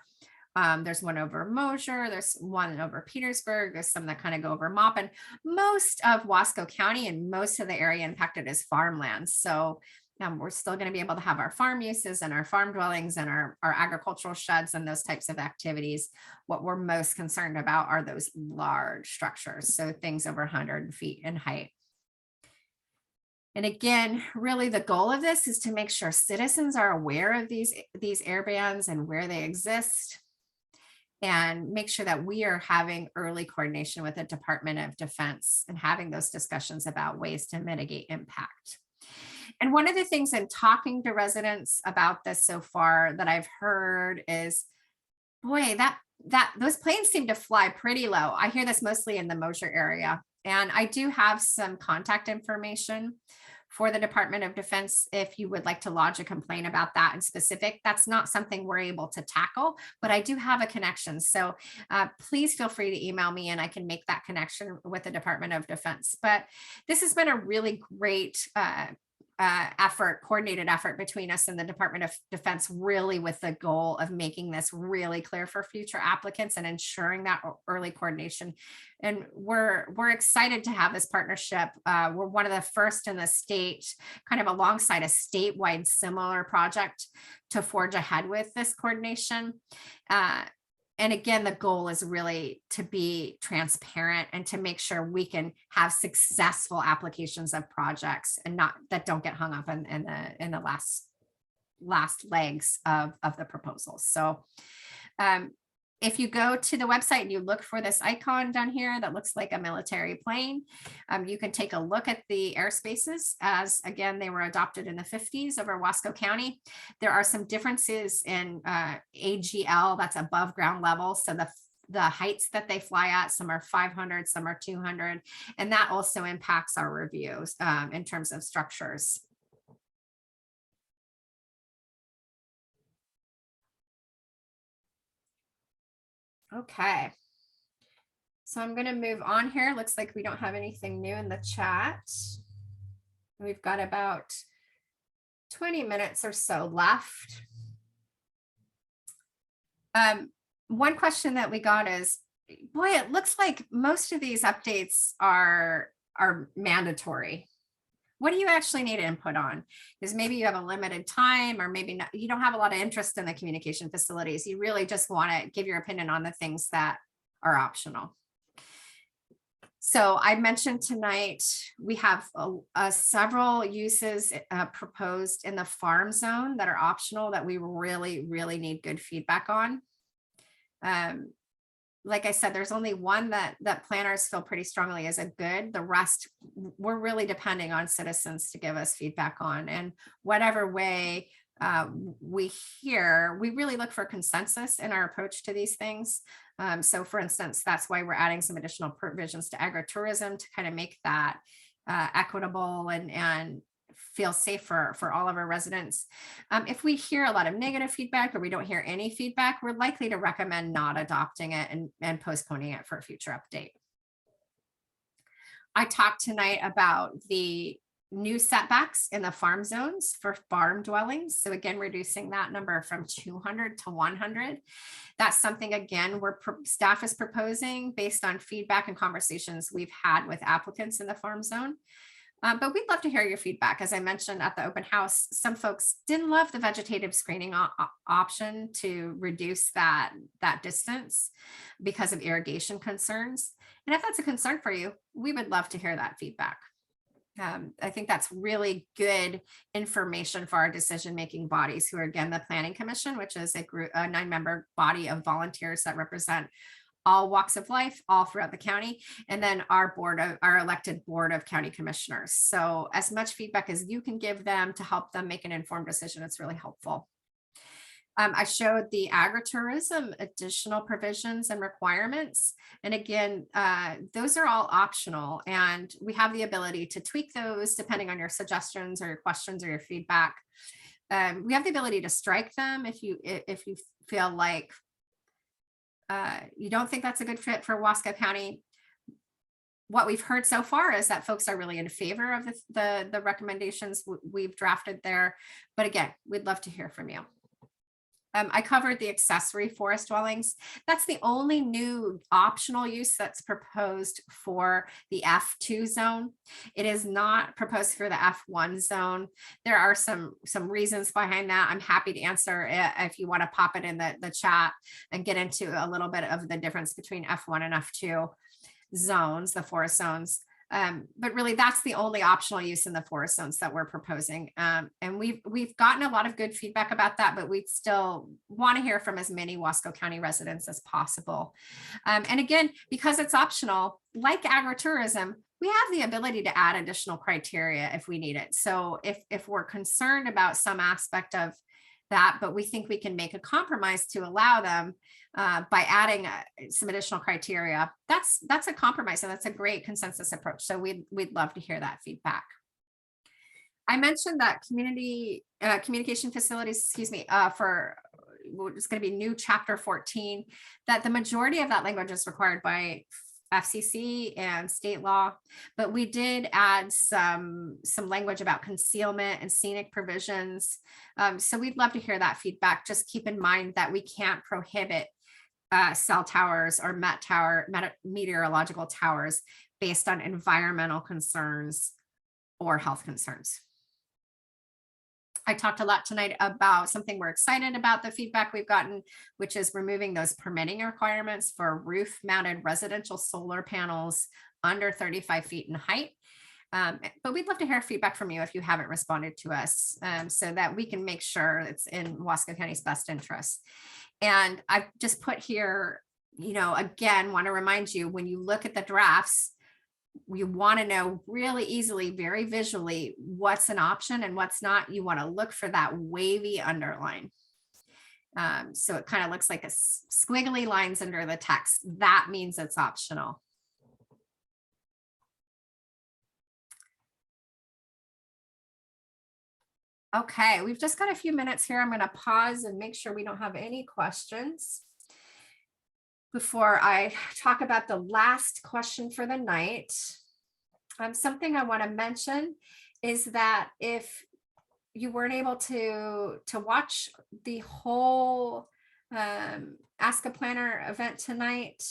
there's one over Mosier, there's one over Petersburg, there's some that kind of go over Maupin. Most of Wasco County and most of the area impacted is farmland. So we're still going to be able to have our farm uses and our farm dwellings and our agricultural sheds and those types of activities. What we're most concerned about are those large structures. So things over 100 feet in height. And again, really the goal of this is to make sure citizens are aware of these air bands and where they exist, and make sure that we are having early coordination with the Department of Defense and having those discussions about ways to mitigate impact. And one of the things in talking to residents about this so far that I've heard is, boy, that those planes seem to fly pretty low. I hear this mostly in the Mosier area. And I do have some contact information for the Department of Defense if you would like to lodge a complaint about that in specific. That's not something we're able to tackle, but I do have a connection. So please feel free to email me and I can make that connection with the Department of Defense. But this has been a really great coordinated effort between us and the Department of Defense, really with the goal of making this really clear for future applicants and ensuring that early coordination. And we're excited to have this partnership. We're one of the first in the state, kind of alongside a statewide similar project, to forge ahead with this coordination. And again, the goal is really to be transparent and to make sure we can have successful applications of projects and not that don't get hung up in the last legs of the proposals. So if you go to the website and you look for this icon down here that looks like a military plane, you can take a look at the airspaces, as again, they were adopted in the 50s over Wasco County. There are some differences in AGL, that's above ground level. So the heights that they fly at, some are 500, some are 200, and that also impacts our reviews in terms of structures. Okay, so I'm going to move on here. Looks like we don't have anything new in the chat. We've got about 20 minutes or so left. One question that we got is, boy, it looks like most of these updates are mandatory. What do you actually need input on? Because maybe you have a limited time, or maybe not, you don't have a lot of interest in the communication facilities. You really just want to give your opinion on the things that are optional. So I mentioned tonight, we have several uses proposed in the farm zone that are optional that we really, really need good feedback on. Like I said, there's only one that planners feel pretty strongly is a good. The rest, we're really depending on citizens to give us feedback on. And whatever way we hear, we really look for consensus in our approach to these things. So for instance, that's why we're adding some additional provisions to agritourism to kind of make that equitable and feel safe for all of our residents. If we hear a lot of negative feedback or we don't hear any feedback, we're likely to recommend not adopting it and postponing it for a future update. I talked tonight about the new setbacks in the farm zones for farm dwellings. So again, reducing that number from 200 to 100. That's something, again, staff is proposing based on feedback and conversations we've had with applicants in the farm zone. But we'd love to hear your feedback. As I mentioned at the open house, some folks didn't love the vegetative screening option to reduce that distance because of irrigation concerns. And if that's a concern for you, we would love to hear that feedback. I think that's really good information for our decision-making bodies, who are, again, the Planning Commission, which is a 9-member body of volunteers that represent all walks of life all throughout the county, and then our elected board of county commissioners. So as much feedback as you can give them to help them make an informed decision, it's really helpful. I showed the agritourism additional provisions and requirements. And again, those are all optional, and we have the ability to tweak those depending on your suggestions or your questions or your feedback. We have the ability to strike them if you feel like you don't think that's a good fit for Wasco County. What we've heard so far is that folks are really in favor of the recommendations we've drafted there. But again, we'd love to hear from you. I covered the accessory forest dwellings. That's the only new optional use that's proposed for the F2 zone. It is not proposed for the F1 zone. There are some reasons behind that. I'm happy to answer it if you want to pop it in the chat and get into a little bit of the difference between F1 and F2 zones, the forest zones. But really, that's the only optional use in the forest zones that we're proposing. And we've gotten a lot of good feedback about that, but we still want to hear from as many Wasco County residents as possible. And again, because it's optional, like agritourism, we have the ability to add additional criteria if we need it. So if we're concerned about some aspect of that, but we think we can make a compromise to allow them by adding some additional criteria, that's a compromise, and that's a great consensus approach. So we'd love to hear that feedback. I mentioned that communication facilities, for it's going to be new chapter 14, that the majority of that language is required by FCC and state law, but we did add some language about concealment and scenic provisions. So we'd love to hear that feedback. Just keep in mind that we can't prohibit cell towers or meteorological towers based on environmental concerns or health concerns. I talked a lot tonight about something we're excited about, the feedback we've gotten, which is removing those permitting requirements for roof mounted residential solar panels under 35 feet in height. But we'd love to hear feedback from you if you haven't responded to us, so that we can make sure it's in Wasco County's best interest. And I've just put here, again, want to remind you, when you look at the drafts, you want to know really easily, very visually, what's an option and what's not. You want to look for that wavy underline. So it kind of looks like a squiggly lines under the text. That means it's optional. Okay, we've just got a few minutes here. I'm going to pause and make sure we don't have any questions before I talk about the last question for the night. Something I want to mention is that if you weren't able to watch the whole Ask a Planner event tonight,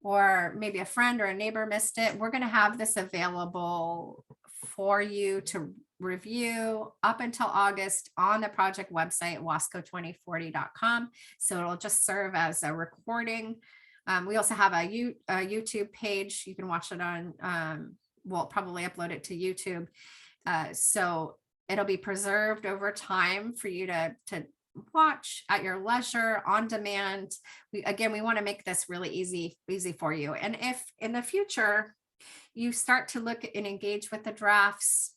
or maybe a friend or a neighbor missed it, we're going to have this available for you to review up until August on the project website, wasco2040.com. So it'll just serve as a recording. We also have a YouTube page. You can watch it on, we'll probably upload it to YouTube. So it'll be preserved over time for you to watch at your leisure, on demand. We want to make this really easy for you. And if in the future you start to look and engage with the drafts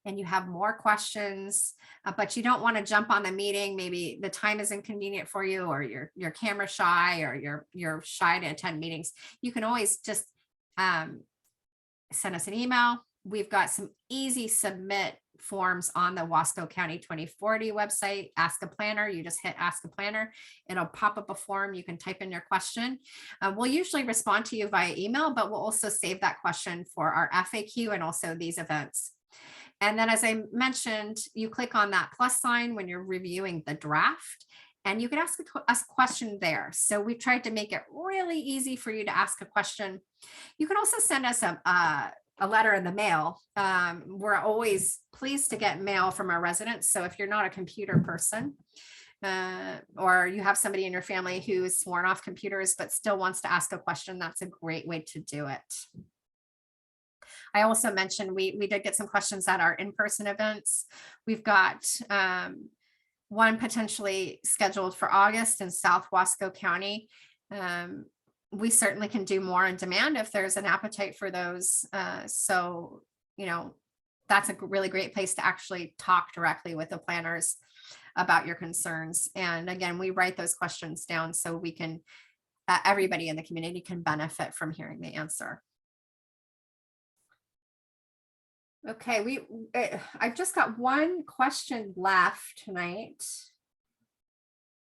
and you have more questions, but you don't want to jump on the meeting, maybe the time is inconvenient for you, or you're camera shy, or you're shy to attend meetings, you can always just send us an email. We've got some easy submit forms on the Wasco County 2040 website. Ask a Planner, you just hit Ask a Planner. It'll pop up a form. You can type in your question. We'll usually respond to you via email, but we'll also save that question for our FAQ and also these events. And then, as I mentioned, you click on that plus sign when you're reviewing the draft, and you can ask a question there. So we've tried to make it really easy for you to ask a question. You can also send us a letter in the mail. We're always pleased to get mail from our residents. So if you're not a computer person, or you have somebody in your family who is sworn off computers but still wants to ask a question, that's a great way to do it. I also mentioned we did get some questions at our in-person events. We've got one potentially scheduled for August in South Wasco County. We certainly can do more on demand if there's an appetite for those. So, that's a really great place to actually talk directly with the planners about your concerns. And again, we write those questions down so we can, everybody in the community can benefit from hearing the answer. Okay, I've just got one question left tonight,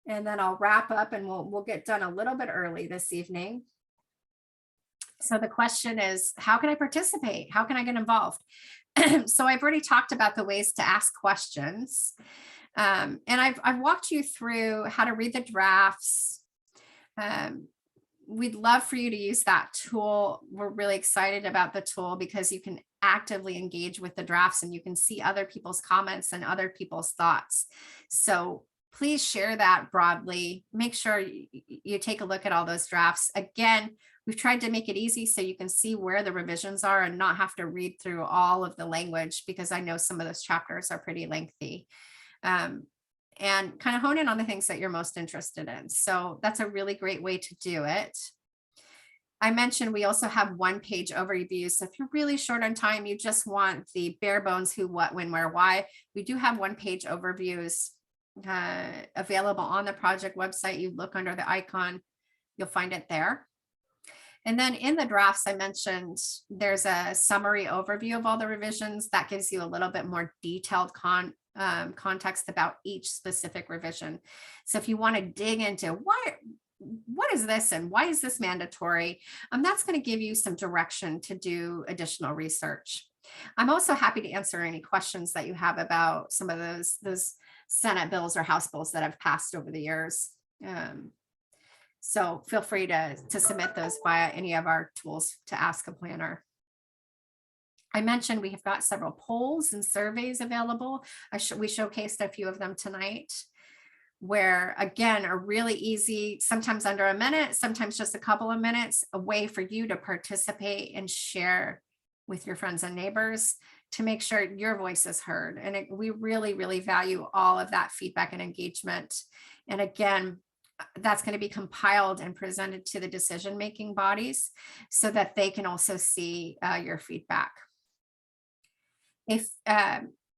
and then I'll wrap up and we'll get done a little bit early this evening. So the question is, how can I participate? How can I get involved? So I've already talked about the ways to ask questions. And I've walked you through how to read the drafts. We'd love for you to use that tool. We're really excited about the tool because you can actively engage with the drafts and you can see other people's comments and other people's thoughts. So please share that broadly. Make sure you take a look at all those drafts. Again, we've tried to make it easy so you can see where the revisions are and not have to read through all of the language, because I know some of those chapters are pretty lengthy. And kind of hone in on the things that you're most interested in. So that's a really great way to do it. I mentioned we also have one-page overviews. So if you're really short on time, you just want the bare bones who, what, when, where, why, we do have one-page overviews available on the project website. You look under the icon, you'll find it there. And then in the drafts, I mentioned there's a summary overview of all the revisions that gives you a little bit more detailed context about each specific revision. So if you want to dig into what is this and why is this mandatory? That's going to give you some direction to do additional research. I'm also happy to answer any questions that you have about some of those Senate bills or House bills that have passed over the years. So feel free to submit those via any of our tools to ask a planner. I mentioned we have got several polls and surveys available. We showcased a few of them tonight, where again are really easy, sometimes under a minute, sometimes just a couple of minutes, a way for you to participate and share with your friends and neighbors to make sure your voice is heard. And we really, really value all of that feedback and engagement. And again, that's going to be compiled and presented to the decision-making bodies so that they can also see your feedback. If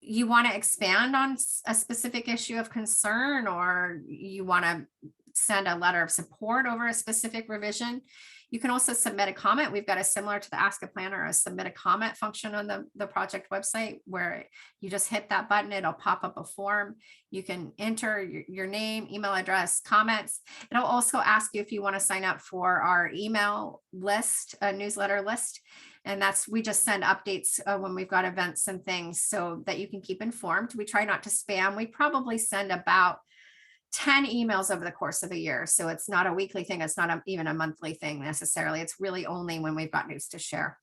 you want to expand on a specific issue of concern, or you want to send a letter of support over a specific revision, you can also submit a comment. We've got a similar to the Ask a Planner, a submit a comment function on the project website, where you just hit that button, it'll pop up a form. You can enter your name, email address, comments. It'll also ask you if you want to sign up for our email list, a newsletter list. And we just send updates when we've got events and things so that you can keep informed. We try not to spam. We probably send about 10 emails over the course of a year. So it's not a weekly thing. It's not even a monthly thing necessarily. It's really only when we've got news to share.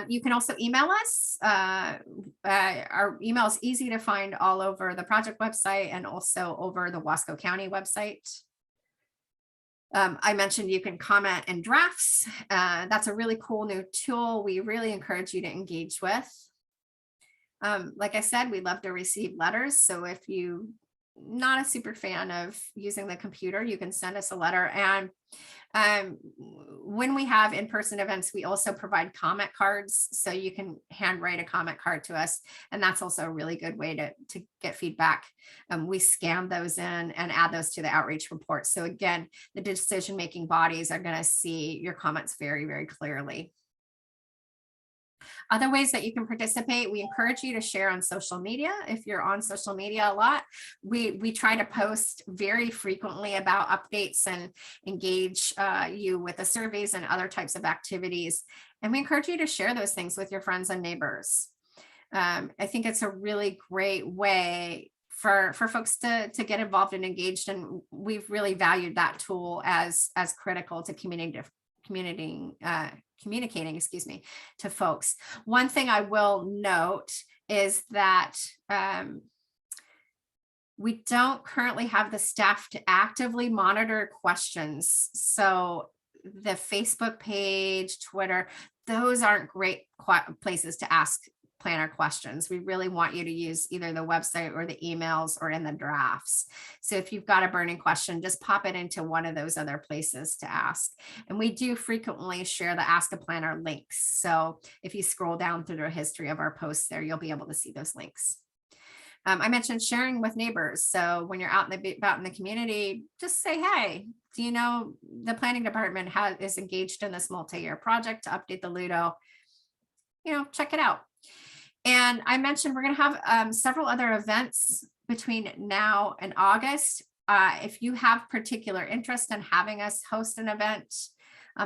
You can also email us. Our email is easy to find all over the project website and also over the Wasco County website. I mentioned you can comment in drafts. That's a really cool new tool we really encourage you to engage with. Like I said, we love to receive letters. So if you're not a super fan of using the computer, you can send us a letter. And when we have in-person events, we also provide comment cards. So you can handwrite a comment card to us. And that's also a really good way to get feedback. We scan those in and add those to the outreach report. So again, the decision-making bodies are going to see your comments very, very clearly. Other ways that you can participate, we encourage you to share on social media. If you're on social media a lot, we try to post very frequently about updates and engage you with the surveys and other types of activities. And we encourage you to share those things with your friends and neighbors. I think it's a really great way for folks to get involved and engaged. And we've really valued that tool as critical to communicating, to folks. One thing I will note is that we don't currently have the staff to actively monitor questions. So the Facebook page, Twitter, those aren't great places to ask planner questions. We really want you to use either the website or the emails or in the drafts. So if you've got a burning question, just pop it into one of those other places to ask. And we do frequently share the Ask a Planner links. So if you scroll down through the history of our posts there, you'll be able to see those links. I mentioned sharing with neighbors. So when you're out in the community, just say, hey, do you know the planning department is engaged in this multi-year project to update the LUDO? Check it out. And I mentioned we're going to have several other events between now and August. If you have particular interest in having us host an event,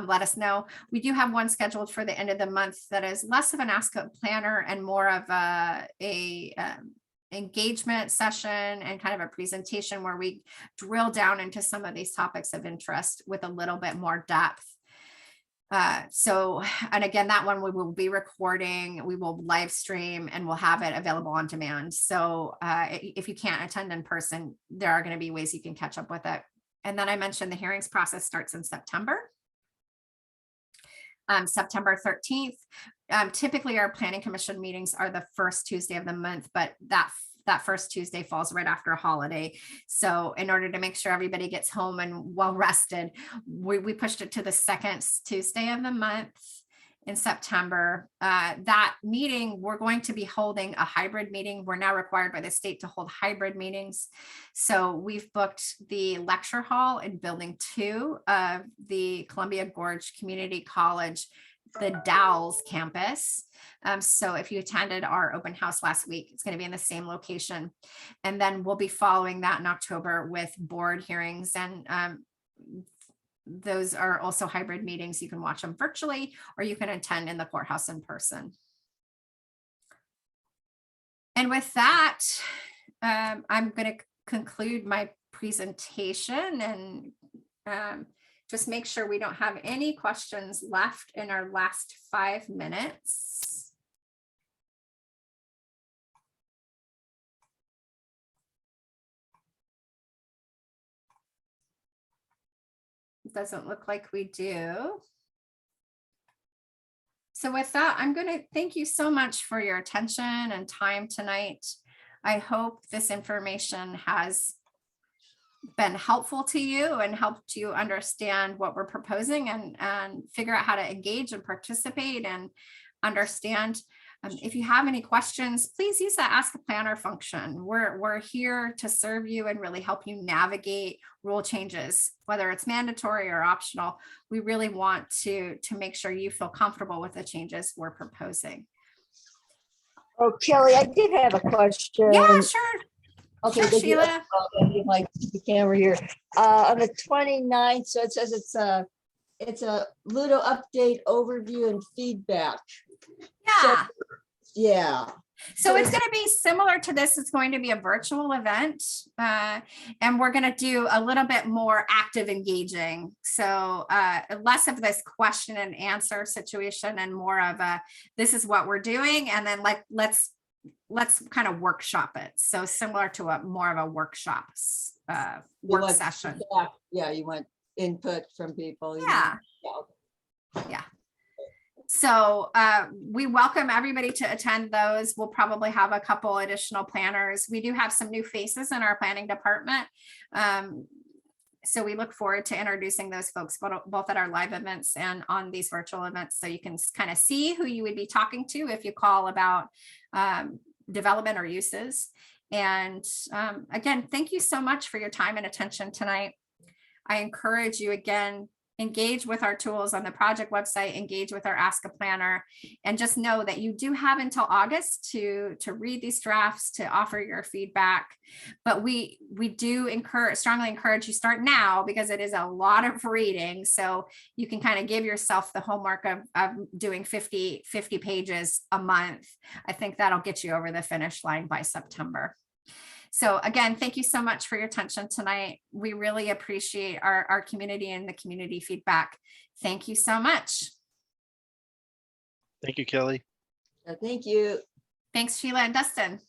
let us know. We do have one scheduled for the end of the month that is less of an Ask a Planner and more of a engagement session and kind of a presentation where we drill down into some of these topics of interest with a little bit more depth. And again, that one we will be recording, we will live stream, and we'll have it available on demand. So if you can't attend in person, there are going to be ways you can catch up with it. And then I mentioned the hearings process starts in September. September 13th. Typically our planning commission meetings are the first Tuesday of the month, but that first Tuesday falls right after a holiday. So in order to make sure everybody gets home and well rested, we pushed it to the second Tuesday of the month in September. That meeting, we're going to be holding a hybrid meeting. We're now required by the state to hold hybrid meetings. So we've booked the lecture hall in building 2 of the Columbia Gorge Community College. the Dalles campus. So if you attended our open house last week, it's going to be in the same location. And then we'll be following that in October with board hearings, and those are also hybrid meetings. You can watch them virtually, or you can attend in the courthouse in person. And with that, I'm going to conclude my presentation and just make sure we don't have any questions left in our last 5 minutes. It doesn't look like we do. So with that, I'm going to thank you so much for your attention and time tonight. I hope this information has been helpful to you and helped you understand what we're proposing and figure out how to engage and participate and understand. If you have any questions, please use that Ask a Planner function. We're here to serve you and really help you navigate rule changes, whether it's mandatory or optional. We really want to make sure you feel comfortable with the changes we're proposing. Oh, Kelly, I did have a question. Yeah, sure. Okay, Sure, Sheila. like the camera here. On the 29th, so it says it's a LUDO update, overview, and feedback. Yeah. Yeah. So it's going to be similar to this. It's going to be a virtual event, and we're going to do a little bit more active engaging. So less of this question and answer situation and more of a, this is what we're doing. And then let's kind of workshop it. So similar to a more of a work session. Yeah, you want input from people. Yeah. Yeah. So we welcome everybody to attend those. We'll probably have a couple additional planners. We do have some new faces in our planning department. So we look forward to introducing those folks both at our live events and on these virtual events. So you can kind of see who you would be talking to if you call about development or uses. And again, thank you so much for your time and attention tonight. I encourage you again, engage with our tools on the project website, engage with our Ask a Planner, and just know that you do have until August to read these drafts, to offer your feedback. But we do strongly encourage you start now, because it is a lot of reading. So you can kind of give yourself the homework of doing 50 pages a month. I think that'll get you over the finish line by September. So again, thank you so much for your attention tonight. We really appreciate our community and the community feedback. Thank you so much. Thank you, Kelly. Thank you. Thanks, Sheila and Dustin.